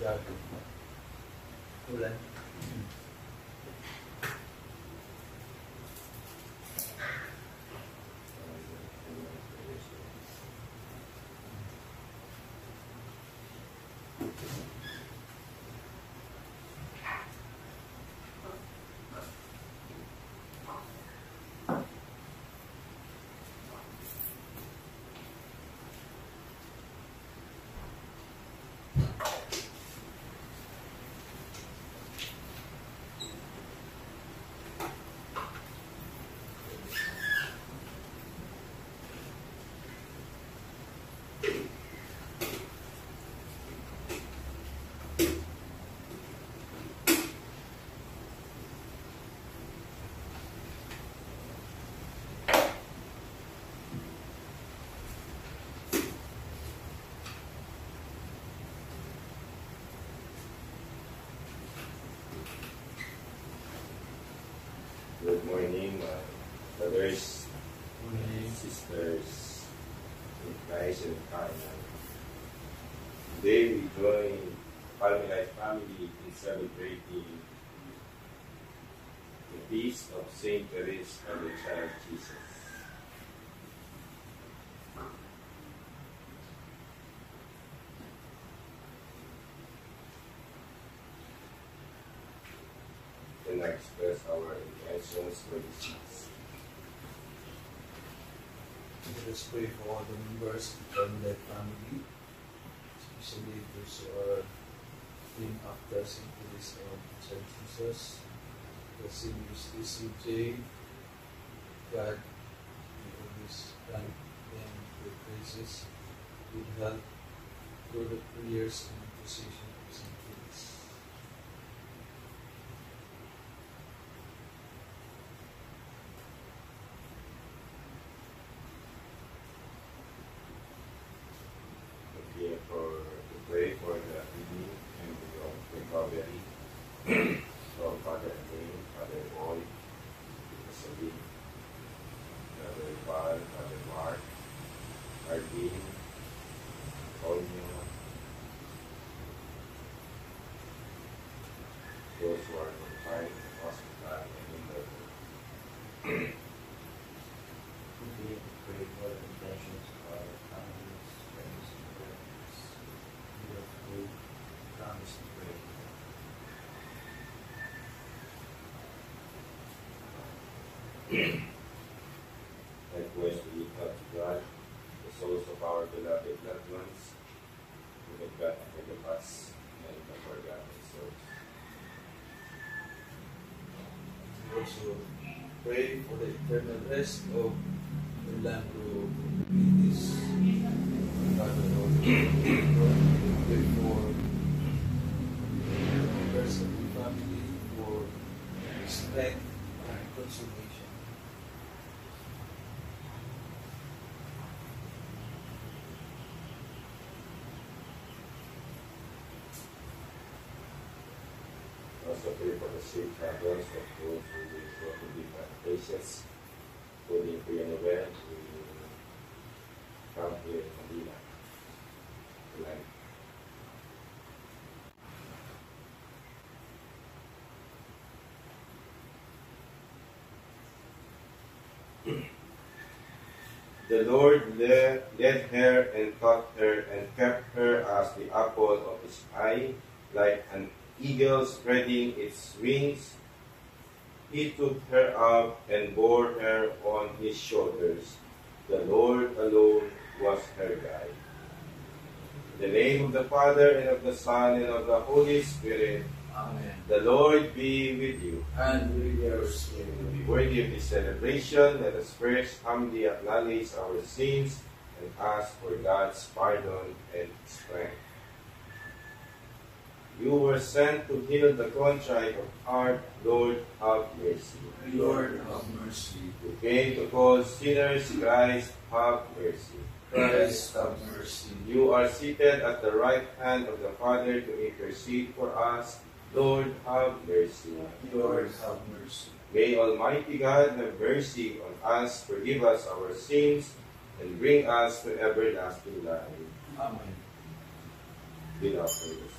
gabi. Ulan. Good morning, brothers, sisters, in Christ and Carmen. Today we join Palmy Life family in celebrating the feast of Saint Teresa of the Child Jesus. And I express our intentions for this feast. Let us pray for all the members of the Palmy Life family, especially those who are named after Saint Teresa of the Child Jesus, the seniors CJ. God, we always grant them good praises, good health, through the prayers and intercession of Saint Teresa. To pray for the healing and the recovery from Father Andrew, Father Boy, Sabine, Father Val, Father Mark, Arlene, Antonio, those who are confined in the hospital and in the We pray for the intentions of our families, friends, and relatives. We have faith, promise to pray. Likewise, we lift up to God the souls of our beloved loved ones who have gone ahead of us and of our godly souls. We also pray for the eternal rest of Orlando Pitis. Father Lord, we pray for the members of the family for strength and consolation. Also pray for the safe travels of those who will go to different places, including Kuya Noel, who will come here in Manila tonight. The Lord led her and taught her and kept her as the apple of his eye, like an eagle spreading its wings. He took her up and bore her on his shoulders. The Lord alone was her guide. In the name of the Father, and of the Son, and of the Holy Spirit. Amen. The Lord be with you. And with your spirit. To be worthy of this celebration, let us first humbly acknowledge our sins and ask for God's pardon and strength. You were sent to heal the contrite of heart. Lord, have mercy. Lord, have mercy. You came to call sinners. Christ, have mercy. Christ, have mercy. You are seated at the right hand of the Father to intercede for us. Lord, have mercy. Lord, have mercy. May Almighty God have mercy on us, forgive us our sins, and bring us to everlasting life. Amen. Beloved,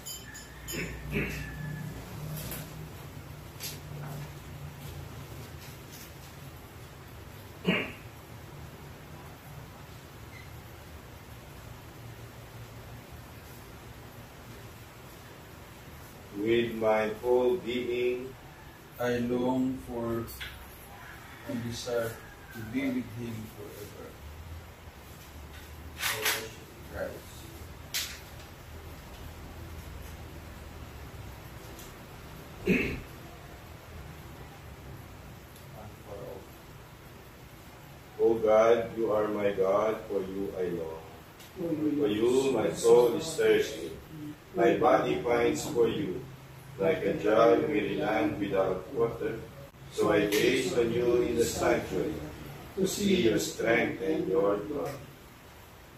With my whole being, I long for and desire to be with Him forever. I worship Christ. One for all. O God, you are my God, for you I long. For you my soul is thirsty. My body pines for you, like a dry, weary land without water. So I gaze on you in the sanctuary, to see your strength and your glory.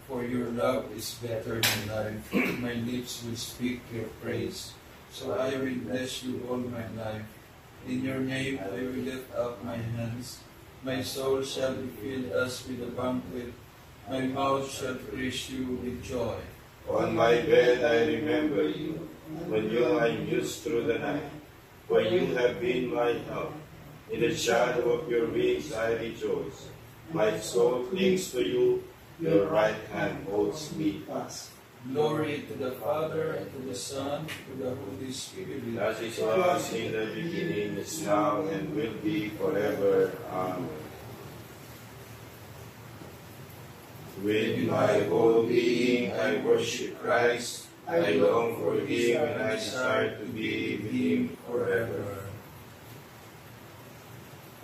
For your love is better than life. My lips will speak your praise. So I will bless you all my life. In your name I will lift up my hands. My soul shall be filled as with a banquet. My mouth shall praise you with joy. On my bed I remember you, when you I muse through the night. For you have been my help. In the shadow of your wings I rejoice. My soul clings to you, your right hand holds me fast. Glory to the Father, and to the Son, and to the Holy Spirit. As it was in the beginning, is now, and will be forever. Amen. With my whole being I worship Christ. I long for Him, and I desire to be with Him forever.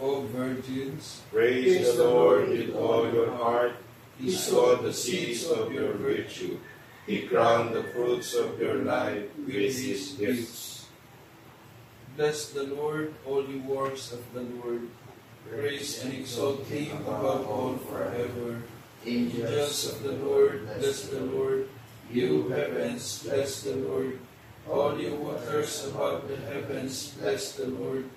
O virgins, Praise the Lord with all your heart. He sowed the seeds of your virtue. He crowned the fruits of your life with His gifts. bless the Lord, all you works of the Lord. Praise and exalt Him above all forever. Angels of the Lord, bless the Lord. You heavens, bless the Lord. All you waters above the heavens, bless the Lord.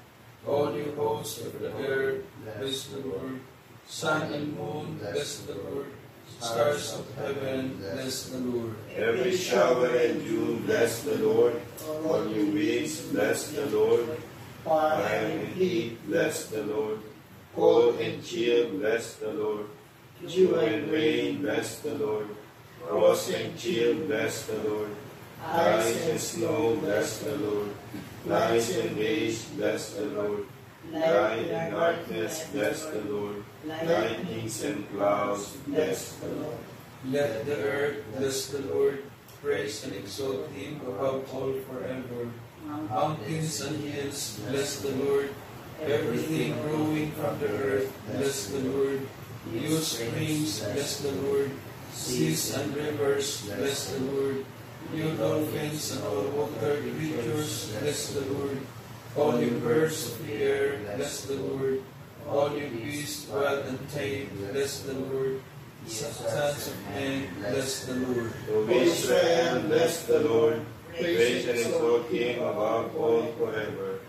All you hosts of the earth, bless the Lord. Sun and moon, bless the Lord. Stars of heaven, bless the Lord. Every shower and dew, bless the Lord. All you winds, bless the Lord. Fire and heat, bless the Lord. Cold and chill, bless the Lord. Dew and rain, bless the Lord. Frost and chill, bless the Lord. Ice and snow, bless the Lord. Nights and days, bless the Lord. Light and darkness, bless the Lord. Lightnings and clouds, bless the Lord. Let the earth bless the Lord. Praise and exalt Him above all forever. Mountains and hills, bless the Lord. Everything growing from the earth, bless the Lord. You springs, bless the Lord. Seas and rivers, bless the Lord. You dolphins and all water creatures, bless the Lord. All you birds of the air, bless the Lord. All you beasts, wild and tame, bless the Lord. Sons of men, bless the Lord. O Israel, bless the Lord. Praise and exalt Him above all forever.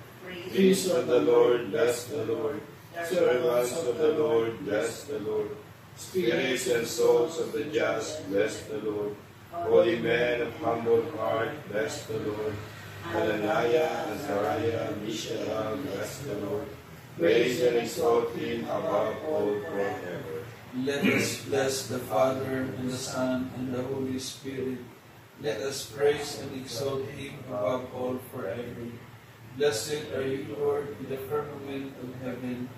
Priests of the Lord, bless the Lord. Servants of the Lord, bless the Lord. Spirits and souls of the just, bless the Lord. Holy men of humble heart, bless the Lord. Hananiah, Azariah, Mishael, bless the Lord. Praise and exalt Him above all forever. Let us bless the Father, and the Son, and the Holy Spirit. Let us praise and exalt Him above all forever. Blessed are you, Lord, in the firmament of heaven,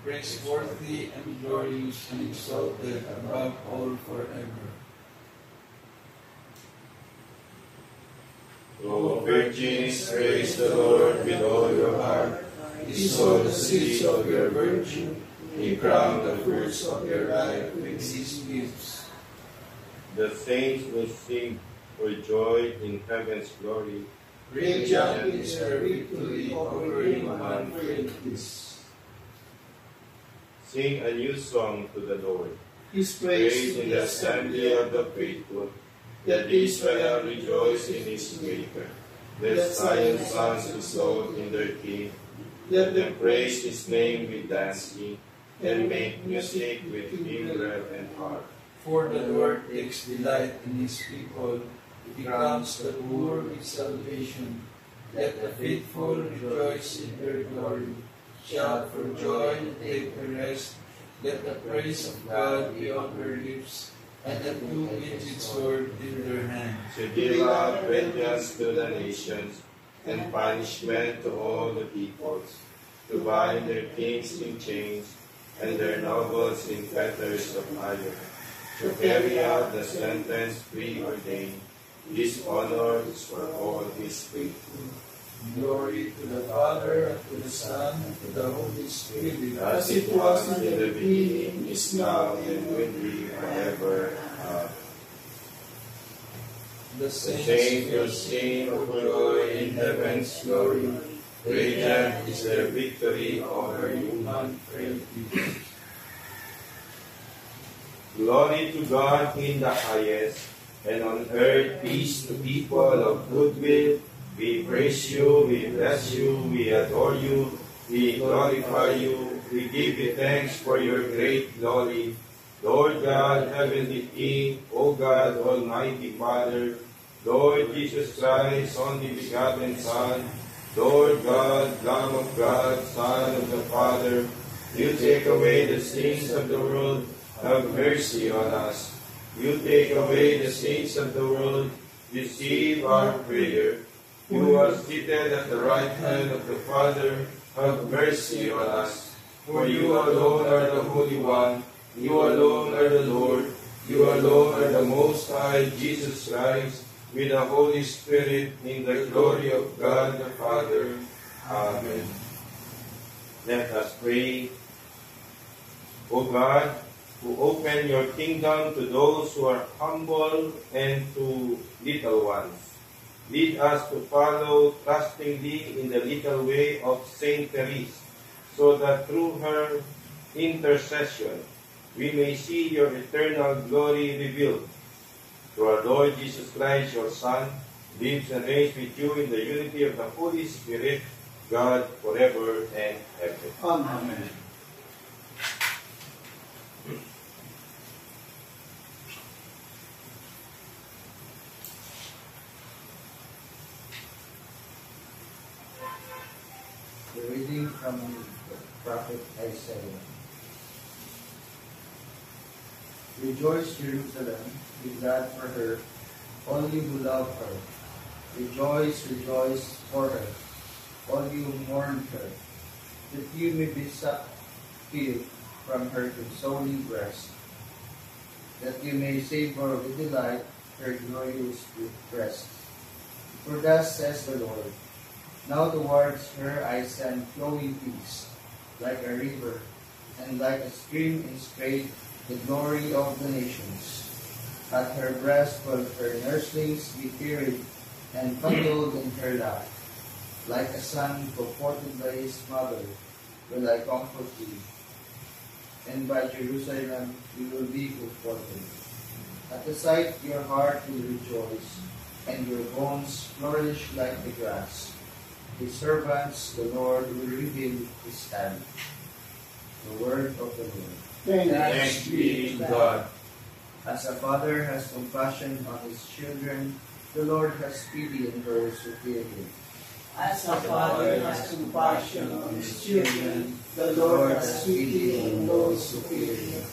praiseworthy and glorious and exalted above all forever. O virgins, praise the Lord with all your heart. He sowed the seeds of your virtue. He crowned the fruits of your life with His gifts. The saints will sing for joy in heaven's glory. Radiant is her victory over human frailties. Sing a new song to the Lord. His Praise in the assembly of the faithful. Let Israel rejoice in his Maker. Let Zion's sons exult in their King. Let them praise His name with dancing, and make music with timbrel and harp. For the Lord takes delight in His people. He crowns the poor with salvation. Let the faithful rejoice in their glory. Shout for joy and take the rest. Let the praise of God be on their lips, and a two-edged sword in their hand. To give out vengeance to the nations, and punishment to all the peoples, to bind their kings in chains, and their nobles in fetters of iron, to carry out the sentence preordained. This honor is for all his faithful. Glory to the Father, and to the Son, and to the Holy Spirit, As it was in the beginning, is now, and will be forever. Amen. the The saints will sing of joy in heaven's glory. Radiant is their victory over human frailty. Glory to God in the highest, and on earth peace to people of good will. We praise you, we bless you, we adore you, we glorify you, we give you thanks for your great glory. Lord God, heavenly King, O God, Almighty Father, Lord Jesus Christ, only begotten Son, Lord God, Lamb of God, Son of the Father, you take away the sins of the world, have mercy on us. You take away the sins of the world, receive our prayer. You are seated at the right hand of the Father, have mercy on us. For you alone are the Holy One, you alone are the Lord, you alone are the Most High, Jesus Christ, with the Holy Spirit, in the glory of God the Father. Amen. Let us pray. O God, who open your kingdom to those who are humble and to little ones, lead us to follow trustingly in the little way of Saint Therese, so that through her intercession we may see your eternal glory revealed. Through our Lord Jesus Christ, your Son, lives and reigns with you in the unity of the Holy Spirit, God, forever and ever. Amen. The reading from the prophet Isaiah. Rejoice, Jerusalem, be glad for her, all you who love her. Rejoice, rejoice for her, all you who mourn her, that you may be filled from her consoling breast, that you may savor with delight her glorious breast. For thus says the Lord, now towards her I send flowing peace, like a river, and like a stream in straight the glory of the nations. At her breast will her nurslings be carried and bundled in her lap. Like a son comforted by his mother, will I comfort thee. And by Jerusalem you will be comforted. At the sight your heart will rejoice, and your bones flourish like the grass. His servants, the Lord, will reveal his hand. The word of the Lord. Thanks be to God. As a father has compassion on his children, the Lord has pity on those who fear him. As a father has compassion on his children, the Lord has pity on those who fear him.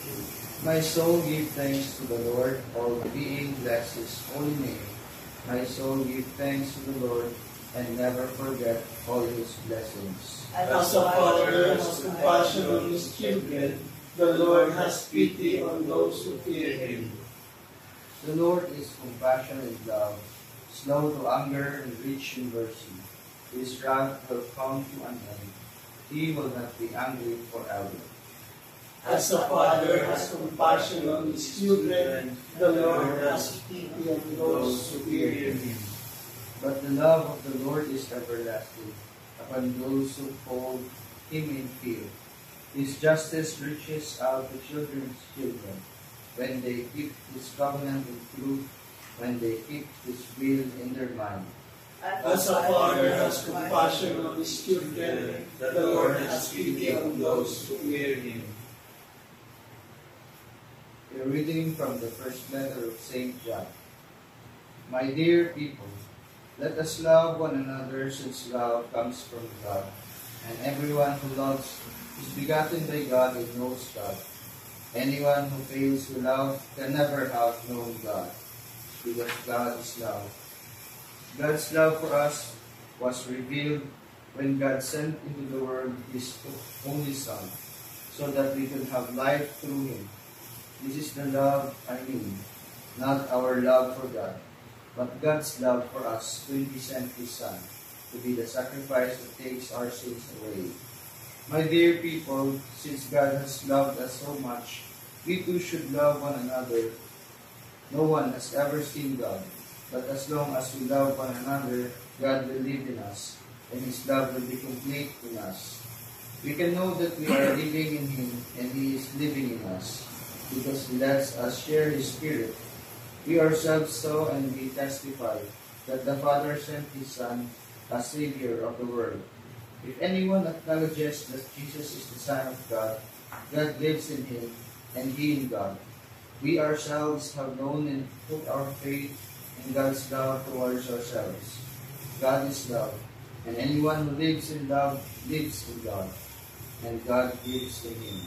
My soul give thanks to the Lord, all being bless his holy name. My soul give thanks to the Lord, and never forget all his blessings. As a father has compassion on his children, the Lord has pity on those who fear him. The Lord is compassionate and love, slow to anger and rich in mercy. His wrath will come to an end. He will not be angry forever. As a father has compassion on his children, the Lord has pity on those who fear him. But the love of the Lord is everlasting upon those who hold him in fear. His justice reaches out to children's children, when they keep his covenant in truth, when they keep his will in their mind. As a father has compassion on his children, the Lord has pity on those who fear him. A reading from the first letter of St. John. My dear people, let us love one another, since love comes from God. And everyone who loves is begotten by God and knows God. Anyone who fails to love can never have known God, because God is love. God's love for us was revealed when God sent into the world His only Son, so that we could have life through Him. This is the love I mean, not our love for God, but God's love for us when He sent His Son to be the sacrifice that takes our sins away. My dear people, since God has loved us so much, we too should love one another. No one has ever seen God, but as long as we love one another, God will live in us, and His love will be complete in us. We can know that we are living in Him, and He is living in us, because He lets us share His Spirit. We ourselves saw and we testify that the Father sent His Son as Savior of the world. If anyone acknowledges that Jesus is the Son of God, God lives in Him, and He in God. We ourselves have known and put our faith in God's love towards ourselves. God is love, and anyone who lives in love lives in God, and God lives in him.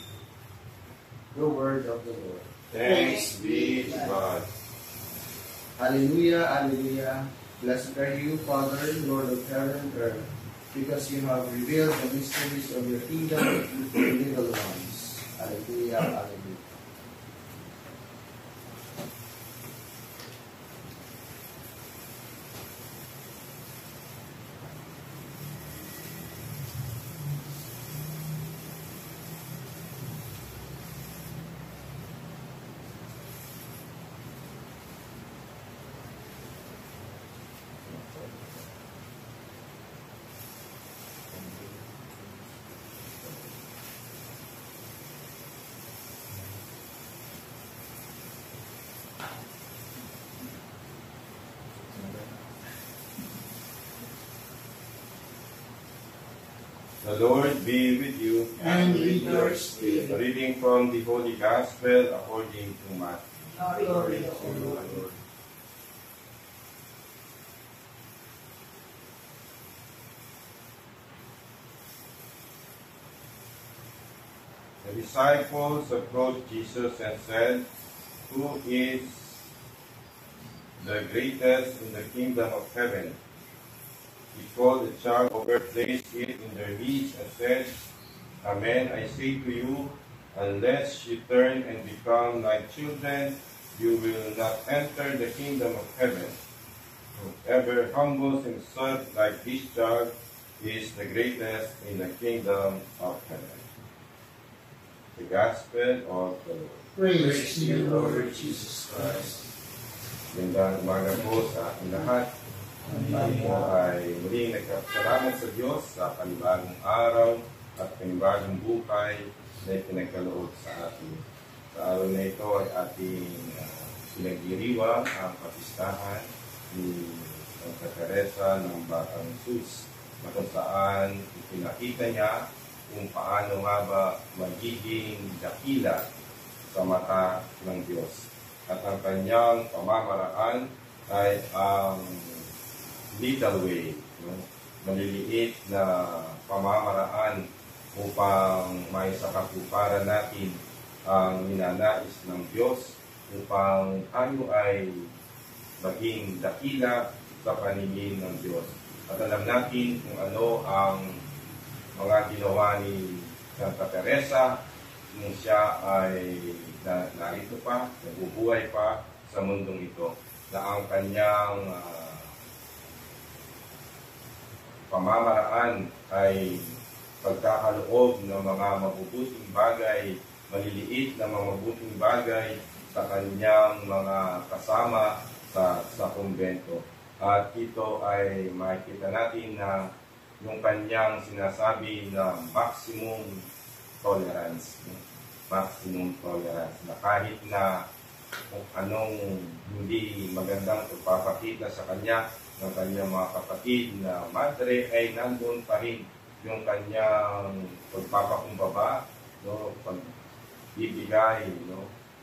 The word of the Lord. Thanks be to God. Hallelujah, hallelujah. Blessed are you, Father, Lord of heaven and earth, because you have revealed the mysteries of your kingdom to the little ones. Hallelujah, hallelujah. The Lord be with you. And with your spirit. The reading from the Holy Gospel according to Matthew. Glory to you, Lord. The disciples approached Jesus and said, "Who is the greatest in the kingdom of heaven?" He called the child over, placed it in their midst, and said, "Amen, I say to you, unless you turn and become like children, you will not enter the kingdom of heaven. Whoever humbles himself like this child is the greatest in the kingdom of heaven." The Gospel of the Lord. Praise to you, Lord Jesus Christ. Magandang umaga po sa ating lahat. Ako ay muling nagkasalamat sa Diyos sa panibagong araw at panibagong buhay na pinagkaloob sa atin. Sa araw na ito ay ating pinagdiriwang ang kapistahan ni Santa Teresa ng Batang Jesus, na kung saan ipinakita niya kung paano nga ba magiging dakila sa mata ng Diyos. At ang kanyang pamamaraan ay ang little way, maliliit na pamamaraan upang maisakatuparan natin ang ninanais ng Diyos, upang tayo ay maging dakila sa paningin ng Diyos. At alam natin kung ano ang mga ginawa ni Santa Teresa nung siya ay narito pa, nabubuhay pa sa mundong ito, na ang kanyang pamamaraan ay pagkakaloob ng mga mabubuting bagay, maliliit na mga mabubuting bagay sa kanyang mga kasama sa kumbento. At ito ay makikita natin na yung kanyang sinasabi na maximum tolerance, na kahit na kung anong hindi magandang pagpapakita sa kanya ng kanyang mga kapatid na madre, ay nandun pa rin yung kanyang pagpapakumbaba, pagbibigay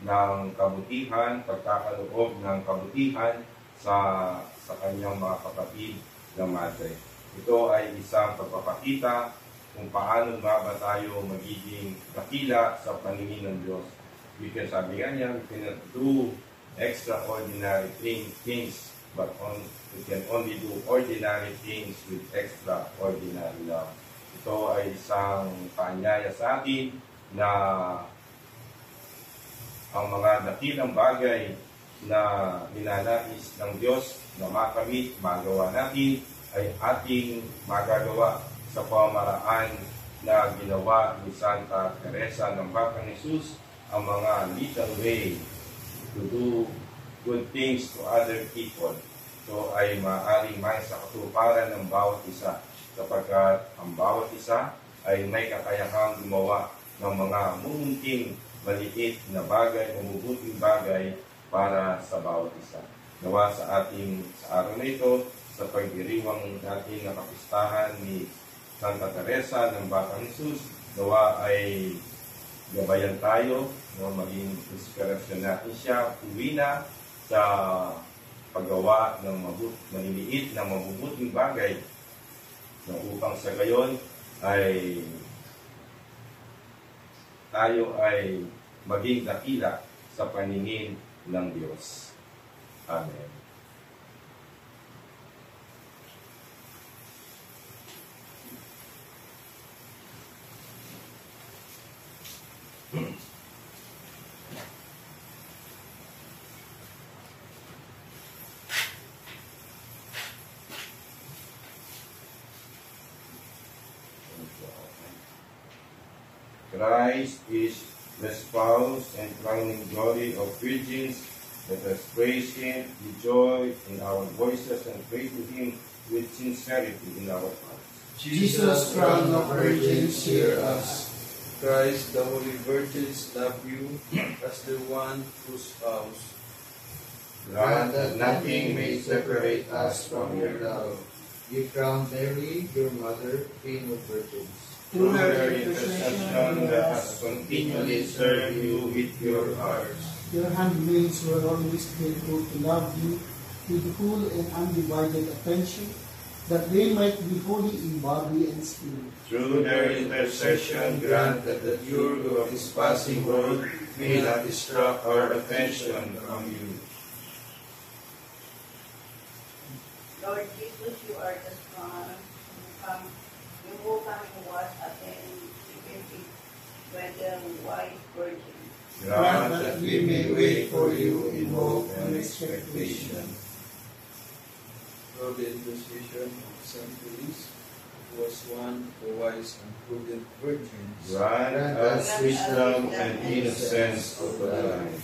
ng kabutihan, pagkakaloob ng kabutihan sa kanyang mga kapatid na madre. Ito ay isang pagpapakita kung paano ba tayo magiging dakila sa paningin ng Diyos. We can, sabi nga niya, we cannot do extraordinary things but we can only do ordinary things with extraordinary love. Ito ay isang paanyaya sa atin na ang mga dakilang bagay na ninanais ng Diyos na makamit, magawa natin, ay ating magagawa sa pamaraan na ginawa ni Santa Teresa ng Batang Jesus, ang mga little way to do good things to other people. So ay maaaring may sa katuparan ng bawat isa, sapagkat ang bawat isa ay may kakayahang gumawa ng mga mumunting maliit na bagay, mabubuting bagay para sa bawat isa. Nawa sa araw na ito, sa pagdiriwang natin na kapistahan ni Santa Teresa ng Batang Jesus, nawa ay gabayan tayo, no, maging inspirasyon natin siya, uwi na sa paggawa ng maliliit na mabubuting bagay na upang sa gayon ay tayo ay maging dakila sa paningin ng Diyos. Amen. Christ is the spouse and crowning glory of virgins. Let us praise Him, rejoice in our voices, and pray to Him with sincerity in our hearts. Jesus, crown of virgins, hear us. Christ, the Holy Virgins love you as the one whose spouse. Grant that nothing may separate us from your love. You crown Mary, your mother, Queen of virgins. Through her intercession, let us continually serve you with your hearts. Your handmaids were always faithful to love you with full and undivided attention, that they might be holy in body and spirit. Through their intercession, grant that the fury of this passing world may not distract our attention from you. Lord Jesus, you are the Son who coming was attaining security by the wise virgin. Grant that we may wait for you in hope and expectation. Through the intercession of Saint Louis, who was one of the wise and prudent virgins, Grant us wisdom and innocence of the time.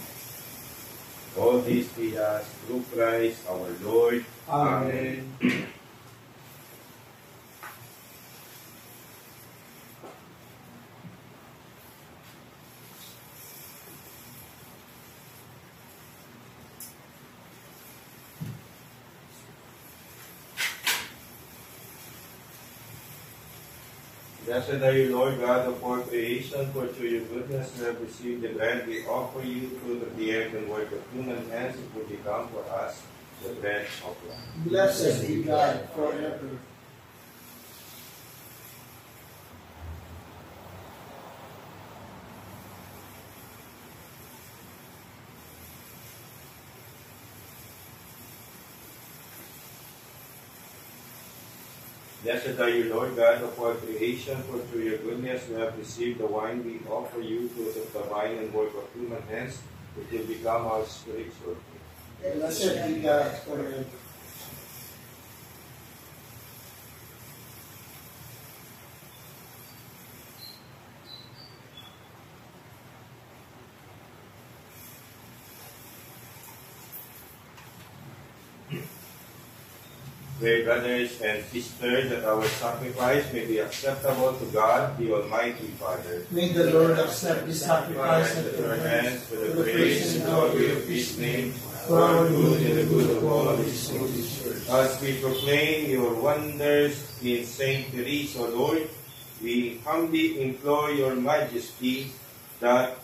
All these we ask through Christ our Lord. Amen. Blessed are you, Lord God of all creation, for through your goodness we have received the bread we offer you, fruit of the earth and work of human hands, it will become for us the bread of life. Blessed be God forever. Blessed are you, Lord God of all creation, for through your goodness we have received the wine we offer you, fruit of the vine and work of human hands, it will become our spiritual food. Blessed be God forever. Pray, brothers and sisters, that our sacrifice may be acceptable to God, the Almighty Father. May the Lord accept this sacrifice At at your your hands hands for the praise and glory of His name, for our good and the good of all His holy church. As we proclaim your wonders in Saint Teresa, O Lord, we humbly implore your majesty that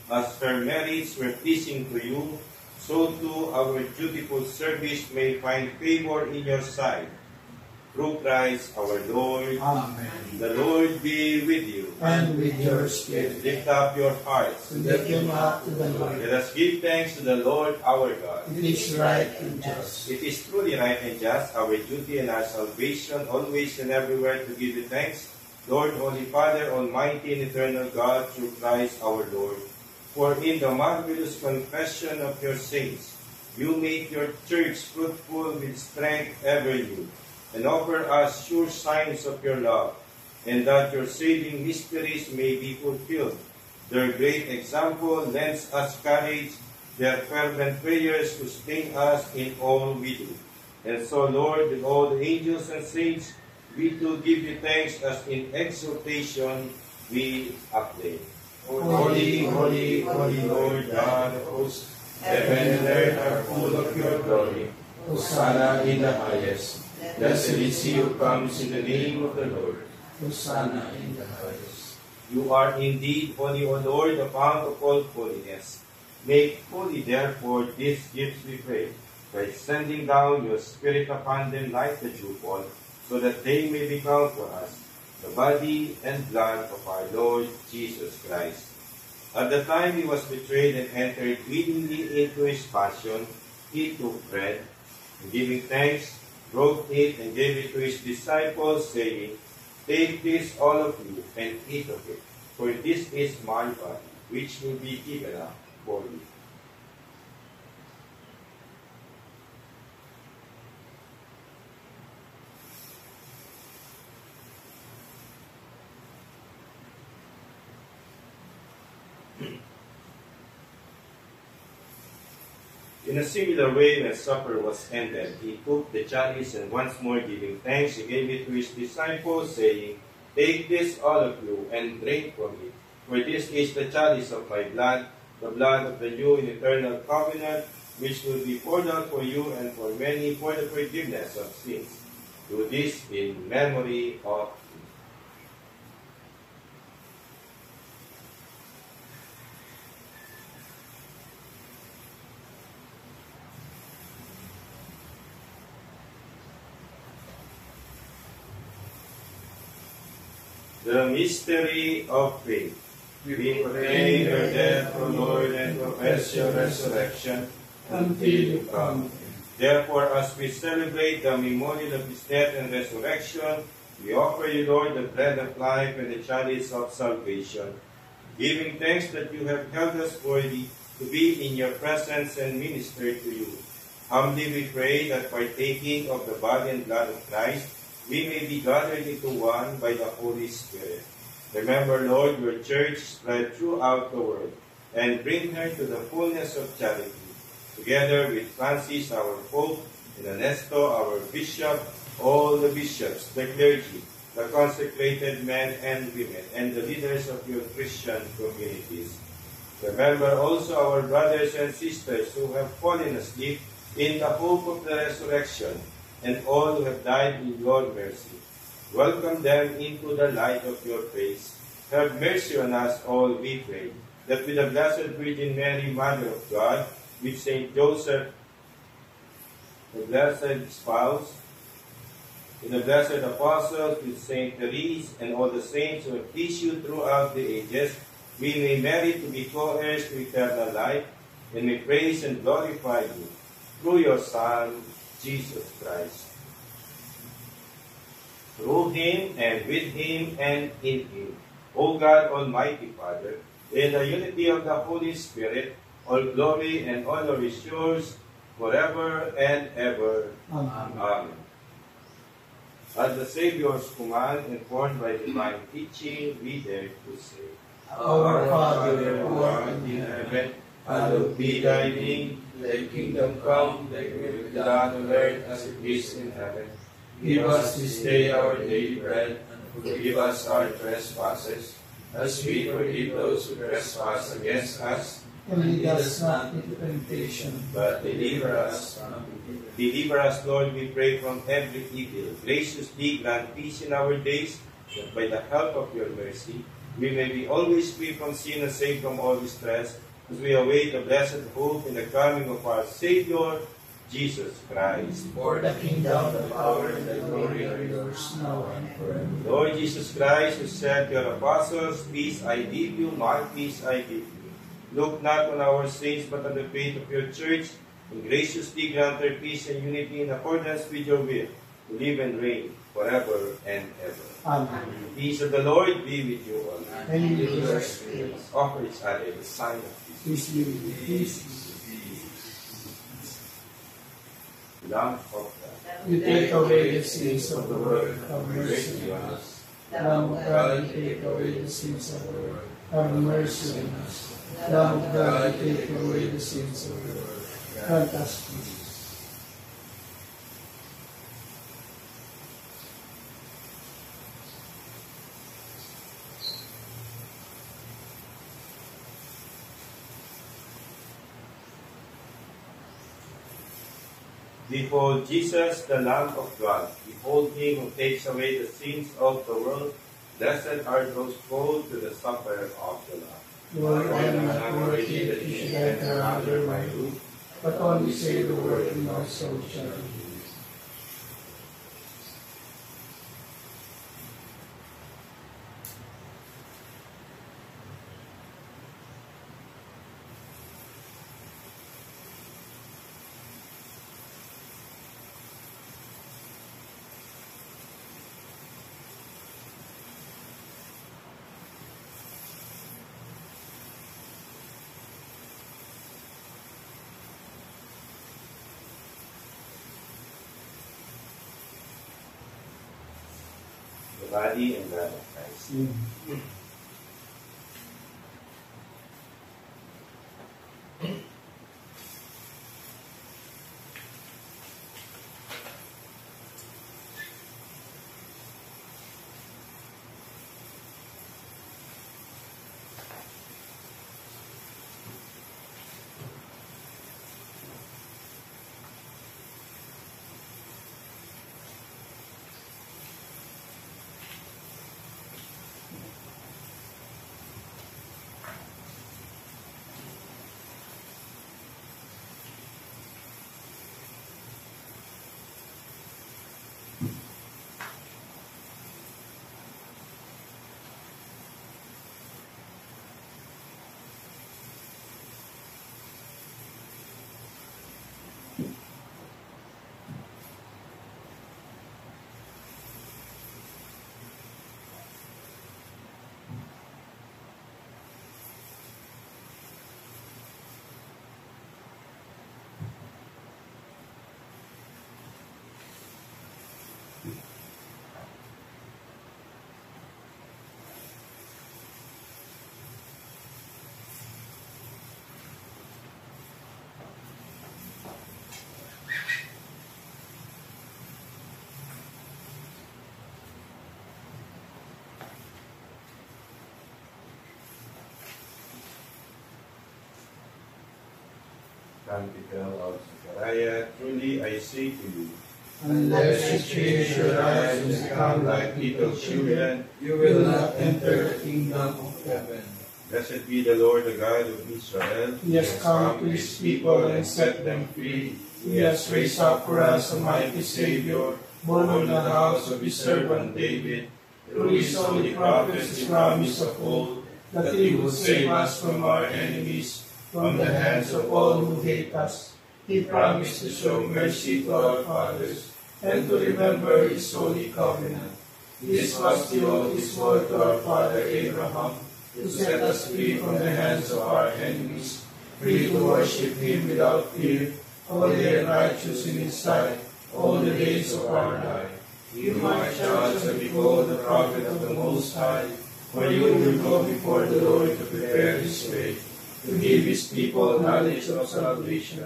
as her merits were pleasing to you, so too our dutiful service may find favor in your sight. through Christ our Lord. Amen. The Lord be with you. And with your spirit, Lift up your hearts. lift them up to the Lord. Let us give thanks to the Lord our God. It is right and just. It is truly right and just, our duty and our salvation, always and everywhere to give you thanks, Lord, Holy Father, Almighty and Eternal God, through Christ our Lord. For in the marvelous confession of your saints, you make your church fruitful with strength ever new, and offer us sure signs of your love, and that your saving mysteries may be fulfilled. Their great example lends us courage, their fervent prayers sustain us in all we do. And so, Lord, with all the angels and saints, we too give you thanks as in exhortation we acclaim. Holy, holy, holy Lord God of hosts, heaven and earth are full of your glory. Hosanna in the highest. Blessed is he who comes in the name of the Lord. Hosanna in the highest. You are indeed holy, O Lord, the fount of all holiness. Make holy, therefore, these gifts, we pray, by sending down your Spirit upon them like the dewfall, so that they may become for us the body and blood of our Lord Jesus Christ. At the time he was betrayed and entered willingly into his passion, he took bread, and giving thanks, broke it and gave it to his disciples, saying, Take this, all of you, and eat of it, for this is my body, which will be given up for you. In a similar way, when supper was ended, he took the chalice, and once more giving thanks, he gave it to his disciples, saying, Take this, all of you, and drink from it, for this is the chalice of my blood, the blood of the new and eternal covenant, which will be poured out for you and for many for the forgiveness of sins. Do this in memory of me. The mystery of faith. We proclaim your death, O Lord, and profess your resurrection until you come. Therefore, as we celebrate the memorial of his death and resurrection, we offer you, Lord, the bread of life and the chalice of salvation, giving thanks that you have held us worthy to be in your presence and minister to you. Humbly we pray that partaking of the body and blood of Christ, we may be gathered into one by the Holy Spirit. Remember, Lord, your church spread throughout the world, and bring her to the fullness of charity, together with Francis, our Pope, and Ernesto, our Bishop, all the bishops, the clergy, the consecrated men and women, and the leaders of your Christian communities. Remember also our brothers and sisters who have fallen asleep in the hope of the resurrection, and all who have died in your mercy. Welcome them into the light of your face. Have mercy on us all, we pray, that with the Blessed Virgin Mary, Mother of God, with Saint Joseph, the blessed spouse, with the blessed apostles, with Saint Therese, and all the saints who have issued throughout the ages, we may merit to be co-heirs to eternal life, and may praise and glorify you through your Son, Jesus Christ. Through him, and with him, and in him, O God, Almighty Father, in the unity of the Holy Spirit, all glory and honor is yours forever and ever. Amen. Amen. At the Savior's command, informed by divine teaching, we dare to say, Our Father, who art in heaven, hallowed be thy name. Thy kingdom come, thy will be done on earth as it is in heaven. Give us this day our daily bread, and forgive us our trespasses, as we forgive those who trespass against us. And lead us not into temptation, but deliver us from evil. Deliver us, Lord, we pray, from every evil. Graciously grant peace in our days, that by the help of your mercy, we may be always free from sin and safe from all distress, as we await the blessed hope in the coming of our Savior, Jesus Christ. For the kingdom, the power, and the glory are yours now and forever. Lord Jesus Christ, who said to your apostles, "Peace I give you, my peace I give you." Look not on our sins, but on the faith of your church, and graciously grant her peace and unity in accordance with your will, to live and reign forever and ever. Amen. The peace of the Lord be with you all. And with your spirit. Offer each other the sign of peace. Peace be with you. Peace. Lamb of God. You take away the sins of the world. Have mercy on us. Lamb of God, you take away the sins of the world. Have mercy on us. Lamb of God, you take away the sins of the world. Grant us peace. Behold Jesus, the Lamb of God. Behold him who takes away the sins of the world. Blessed are those called to the supper of the Lamb. Lord, I am not worthy that you should enter under my roof, but only say the word and my soul shall be healed. The body and blood of Christ. Canticle of Zechariah, truly I say to you, Unless you change your eyes and become like little children, you will not enter the kingdom of heaven. Blessed be the Lord, the God of Israel. He has come to his people and set them free. He has raised up for us a mighty Savior, born of the house of his servant David. Through his holy prophets he promised of old that he would save us from our enemies, from the hands of all who hate us. He promised to show mercy to our fathers and to remember his holy covenant. This was the oath he swore to our father Abraham, to set us free from the hands of our enemies, free to worship him without fear, holy and righteous in his sight, all the days of our life. You might judge and behold the prophet of the Most High, for you will go before the Lord to prepare his way, to give his people knowledge of salvation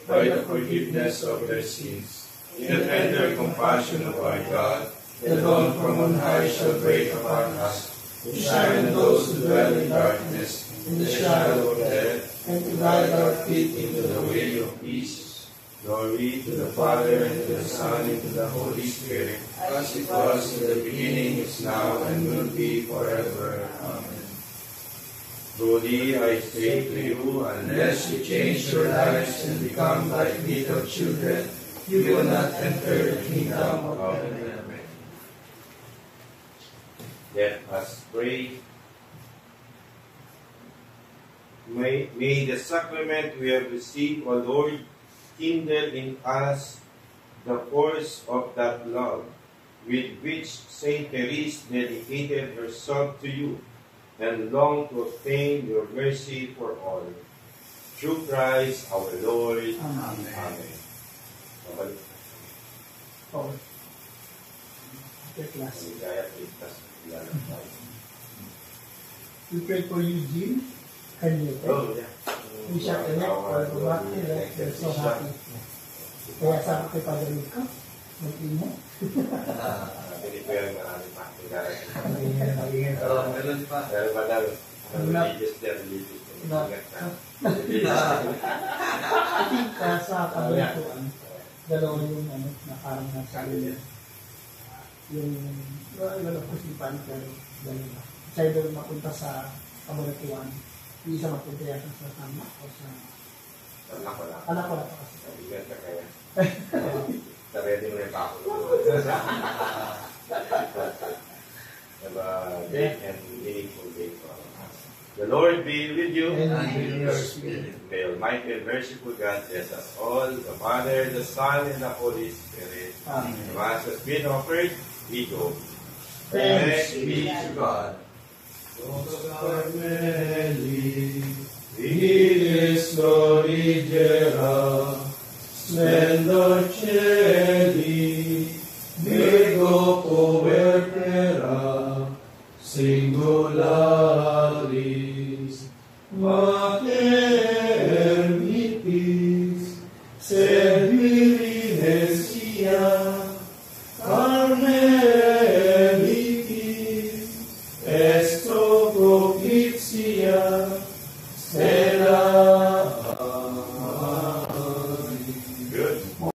by the forgiveness of their sins. In the tender compassion of our God, the dawn from on high shall break upon us, to shine on those who dwell in darkness, in the shadow of death, and to guide our feet into the way of peace. Glory to the Father, and to the Son, and to the Holy Spirit, as it was in the beginning, is now, and will be forever. Amen. Truly I say to you, Unless you change your lives and become like little children, you will not enter the kingdom of heaven. Let us pray. May the sacrament we have received, O Lord, kindle in us the force of that love with which Saint Therese dedicated herself to you and longed to obtain your mercy for all. Through Christ our Lord. Amen. Amen. Oh. Okay, class. We pray for Eugene. Can you pray? Oh, yeah. We shall connect or bumati. We're so happy. Kaya sabi kay Padre Rico, mag-ino. Hindi ko yung marami pa. Meron pa. Pero madami. Religious din, religious din. Ingat na. I think sa kabalatuan, dalawa yung na parang nasabi yung wala ko si Pan, pero dalawa. Isa yung mapunta sa kabalatuan, yung isa mapunta yata sa tama o sa Anak ko lang. anak ko lang kasi. Ingat ka kaya. Sarili mo yung pakulo. Have a great and meaningful day for all of us. The Lord be with you. And with your spirit. May Almighty and merciful God bless us all, the Father, the Son, and the Holy Spirit. Amen. The Mass has been offered. We go. Thanks be to God. Fides Florigera, Splendor Celi, Virgo Covertera, Singularis, Mater Mitis, Sed Virinesia, Carmelitis, Esto Propitiae,